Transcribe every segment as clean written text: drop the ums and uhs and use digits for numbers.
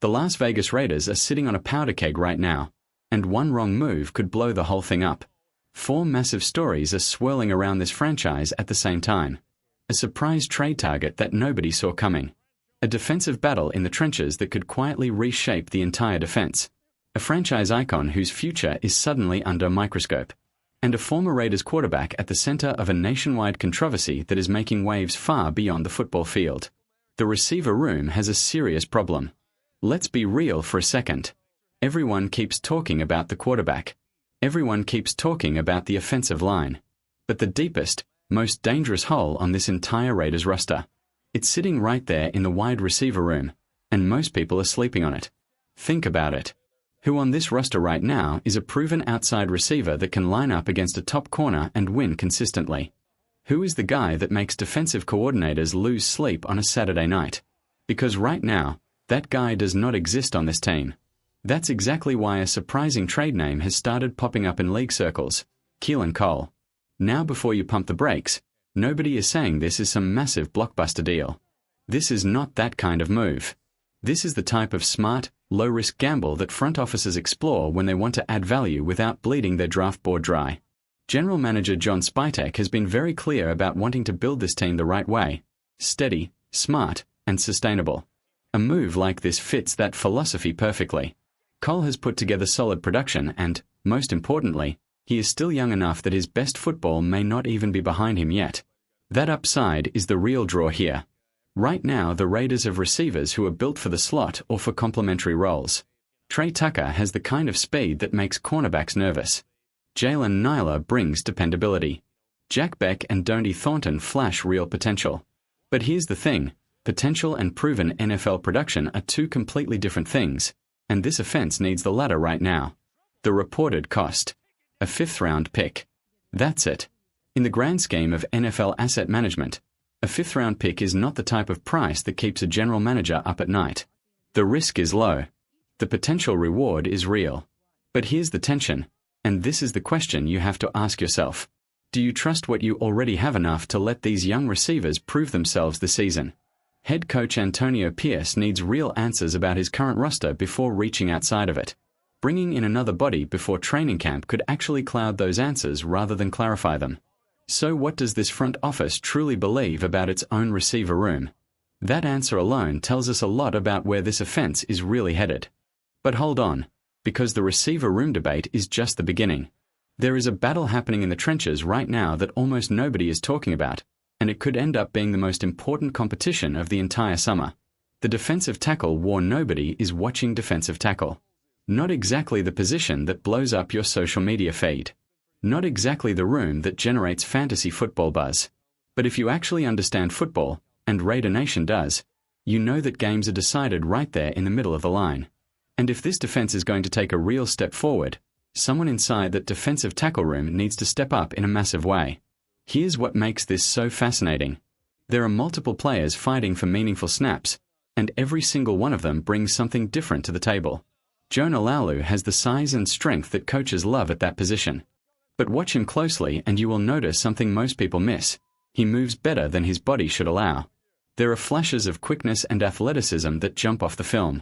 The Las Vegas Raiders are sitting on a powder keg right now, and one wrong move could blow the whole thing up. 4 massive stories are swirling around this franchise at the same time. A surprise trade target that nobody saw coming. A defensive battle in the trenches that could quietly reshape the entire defense. A franchise icon whose future is suddenly under a microscope. And a former Raiders quarterback at the center of a nationwide controversy that is making waves far beyond the football field. The receiver room has a serious problem. Let's be real for a second. Everyone keeps talking about the quarterback. Everyone keeps talking about the offensive line. But the deepest, most dangerous hole on this entire Raiders roster. It's sitting right there in the wide receiver room, and most people are sleeping on it. Think about it. Who on this roster right now is a proven outside receiver that can line up against a top corner and win consistently? Who is the guy that makes defensive coordinators lose sleep on a Saturday night? Because right now, that guy does not exist on this team. That's exactly why a surprising trade name has started popping up in league circles: Keelan Cole. Now before you pump the brakes, nobody is saying this is some massive blockbuster deal. This is not that kind of move. This is the type of smart, low-risk gamble that front offices explore when they want to add value without bleeding their draft board dry. General Manager John Spytek has been very clear about wanting to build this team the right way: steady, smart, and sustainable. A move like this fits that philosophy perfectly. Cole has put together solid production and, most importantly, he is still young enough that his best football may not even be behind him yet. That upside is the real draw here. Right now, the Raiders have receivers who are built for the slot or for complementary roles. Trey Tucker has the kind of speed that makes cornerbacks nervous. Jalen Nailor brings dependability. Jack Beck and Donde Thornton flash real potential. But here's the thing. Potential and proven NFL production are 2 completely different things, and this offense needs the latter right now. The reported cost: a 5th-round pick. That's it. In the grand scheme of NFL asset management, a 5th-round pick is not the type of price that keeps a general manager up at night. The risk is low. The potential reward is real. But here's the tension, and this is the question you have to ask yourself. Do you trust what you already have enough to let these young receivers prove themselves this season? Head coach Antonio Pierce needs real answers about his current roster before reaching outside of it. Bringing in another body before training camp could actually cloud those answers rather than clarify them. So what does this front office truly believe about its own receiver room? That answer alone tells us a lot about where this offense is really headed. But hold on, because the receiver room debate is just the beginning. There is a battle happening in the trenches right now that almost nobody is talking about, and it could end up being the most important competition of the entire summer. The defensive tackle war nobody is watching defensive tackle. Not exactly the position that blows up your social media feed. Not exactly the room that generates fantasy football buzz. But if you actually understand football, and Raider Nation does, you know that games are decided right there in the middle of the line. And if this defense is going to take a real step forward, someone inside that defensive tackle room needs to step up in a massive way. Here's what makes this so fascinating. There are multiple players fighting for meaningful snaps, and every single one of them brings something different to the table. Jonah Laulu has the size and strength that coaches love at that position. But watch him closely and you will notice something most people miss. He moves better than his body should allow. There are flashes of quickness and athleticism that jump off the film.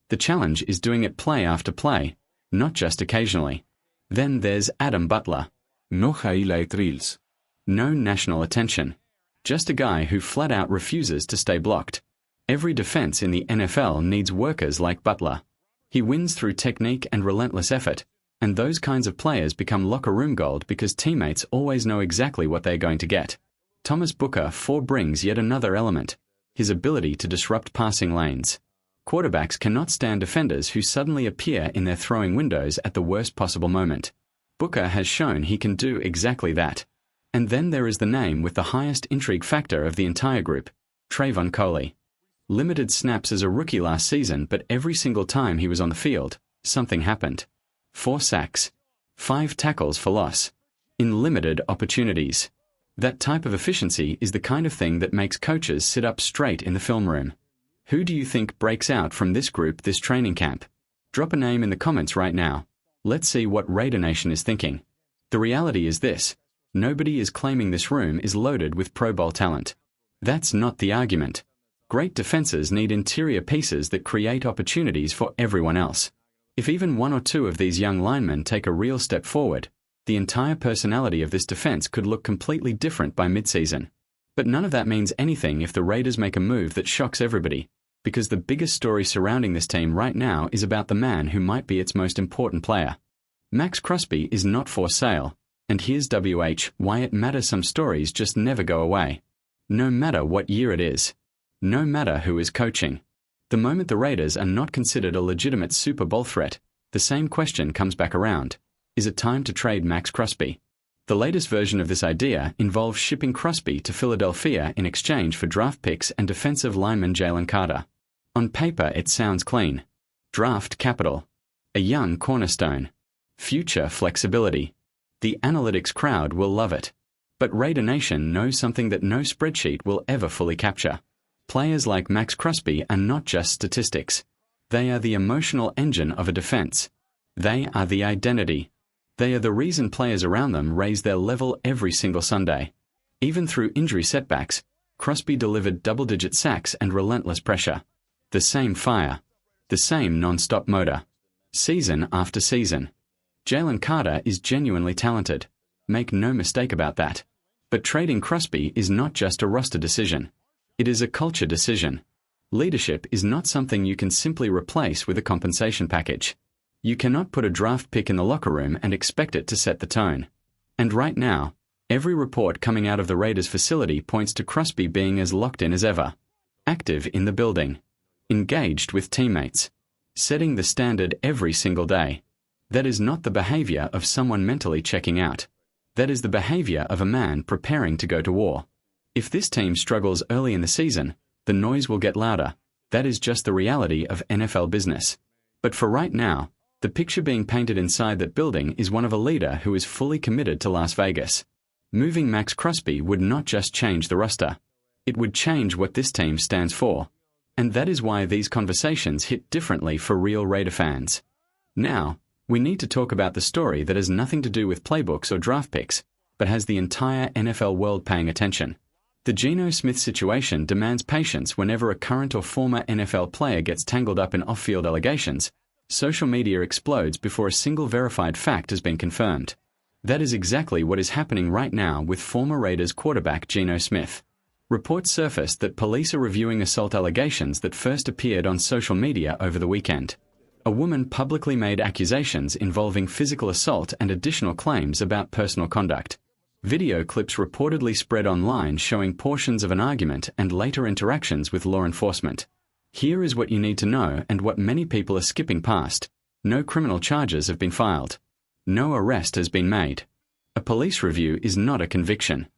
The challenge is doing it play after play, not just occasionally. Then there's Adam Butler. No highlight reels. No national attention. Just a guy who flat out refuses to stay blocked. Every defense in the NFL needs workers like Butler. He wins through technique and relentless effort, and those kinds of players become locker room gold because teammates always know exactly what they're going to get. Thomas Booker brings yet another element: his ability to disrupt passing lanes. Quarterbacks cannot stand defenders who suddenly appear in their throwing windows at the worst possible moment. Booker has shown he can do exactly that. And then there is the name with the highest intrigue factor of the entire group, Trayvon Coley. Limited snaps as a rookie last season, but every single time he was on the field, something happened. 4 sacks. 5 tackles for loss. In limited opportunities. That type of efficiency is the kind of thing that makes coaches sit up straight in the film room. Who do you think breaks out from this group this training camp? Drop a name in the comments right now. Let's see what Raider Nation is thinking. The reality is this: nobody is claiming this room is loaded with Pro Bowl talent. That's not the argument. Great defenses need interior pieces that create opportunities for everyone else. If even one or two of these young linemen take a real step forward, the entire personality of this defense could look completely different by midseason. But none of that means anything if the Raiders make a move that shocks everybody, because the biggest story surrounding this team right now is about the man who might be its most important player. Max Crosby is not for sale, and here's why it matters. Some stories just never go away. No matter what year it is. No matter who is coaching. The moment the Raiders are not considered a legitimate Super Bowl threat, the same question comes back around. Is it time to trade Max Crosby? The latest version of this idea involves shipping Crosby to Philadelphia in exchange for draft picks and defensive lineman Jalen Carter. On paper it sounds clean. Draft capital. A young cornerstone. Future flexibility. The analytics crowd will love it. But Raider Nation knows something that no spreadsheet will ever fully capture. Players like Max Crosby are not just statistics. They are the emotional engine of a defense. They are the identity. They are the reason players around them raise their level every single Sunday. Even through injury setbacks, Crosby delivered double-digit sacks and relentless pressure. The same fire. The same non-stop motor. Season after season. Jalen Carter is genuinely talented. Make no mistake about that. But trading Crosby is not just a roster decision. It is a culture decision. Leadership is not something you can simply replace with a compensation package. You cannot put a draft pick in the locker room and expect it to set the tone. And right now, every report coming out of the Raiders facility points to Crosby being as locked in as ever. Active in the building. Engaged with teammates. Setting the standard every single day. That is not the behavior of someone mentally checking out. That is the behavior of a man preparing to go to war. If this team struggles early in the season, the noise will get louder. That is just the reality of NFL business. But for right now, the picture being painted inside that building is one of a leader who is fully committed to Las Vegas. Moving Max Crosby would not just change the roster. It would change what this team stands for. And that is why these conversations hit differently for real Raider fans. Now, we need to talk about the story that has nothing to do with playbooks or draft picks, but has the entire NFL world paying attention. The Geno Smith situation demands patience. Whenever a current or former NFL player gets tangled up in off-field allegations, social media explodes before a single verified fact has been confirmed. That is exactly what is happening right now with former Raiders quarterback Geno Smith. Reports surfaced that police are reviewing assault allegations that first appeared on social media over the weekend. A woman publicly made accusations involving physical assault and additional claims about personal conduct. Video clips reportedly spread online showing portions of an argument and later interactions with law enforcement. Here is what you need to know and what many people are skipping past. No criminal charges have been filed. No arrest has been made. A police review is not a conviction.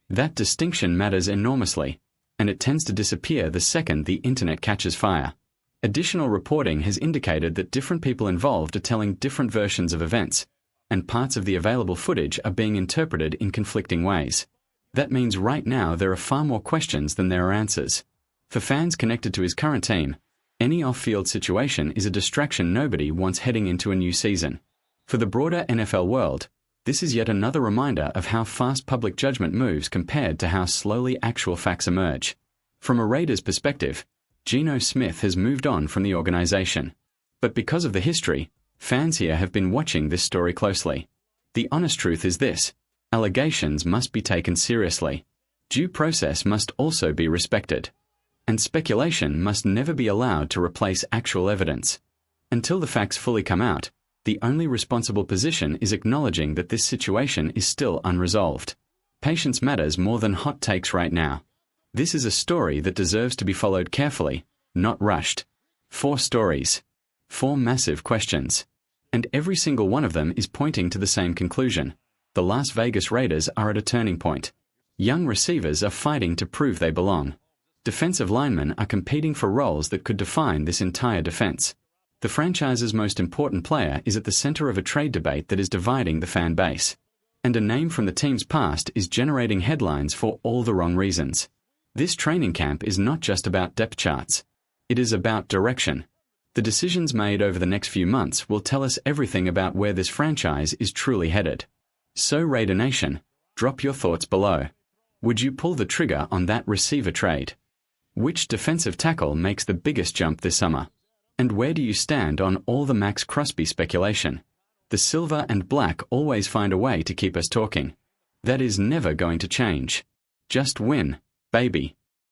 That distinction matters enormously, and it tends to disappear the second the internet catches fire. Additional reporting has indicated that different people involved are telling different versions of events, and parts of the available footage are being interpreted in conflicting ways. That means right now there are far more questions than there are answers. For fans connected to his current team, any off-field situation is a distraction nobody wants heading into a new season. For the broader NFL world, this is yet another reminder of how fast public judgment moves compared to how slowly actual facts emerge. From a Raiders perspective, Geno Smith has moved on from the organization. But because of the history, fans here have been watching this story closely. The honest truth is this: allegations must be taken seriously. Due process must also be respected. And speculation must never be allowed to replace actual evidence. Until the facts fully come out, the only responsible position is acknowledging that this situation is still unresolved. Patience matters more than hot takes right now. This is a story that deserves to be followed carefully, not rushed. 4 stories. 4 massive questions. And every single one of them is pointing to the same conclusion. The Las Vegas Raiders are at a turning point. Young receivers are fighting to prove they belong. Defensive linemen are competing for roles that could define this entire defense. The franchise's most important player is at the center of a trade debate that is dividing the fan base. And a name from the team's past is generating headlines for all the wrong reasons. This training camp is not just about depth charts. It is about direction. The decisions made over the next few months will tell us everything about where this franchise is truly headed. So Raider Nation, drop your thoughts below. Would you pull the trigger on that receiver trade? Which defensive tackle makes the biggest jump this summer? And where do you stand on all the Max Crosby speculation? The silver and black always find a way to keep us talking. That is never going to change. Just win, baby.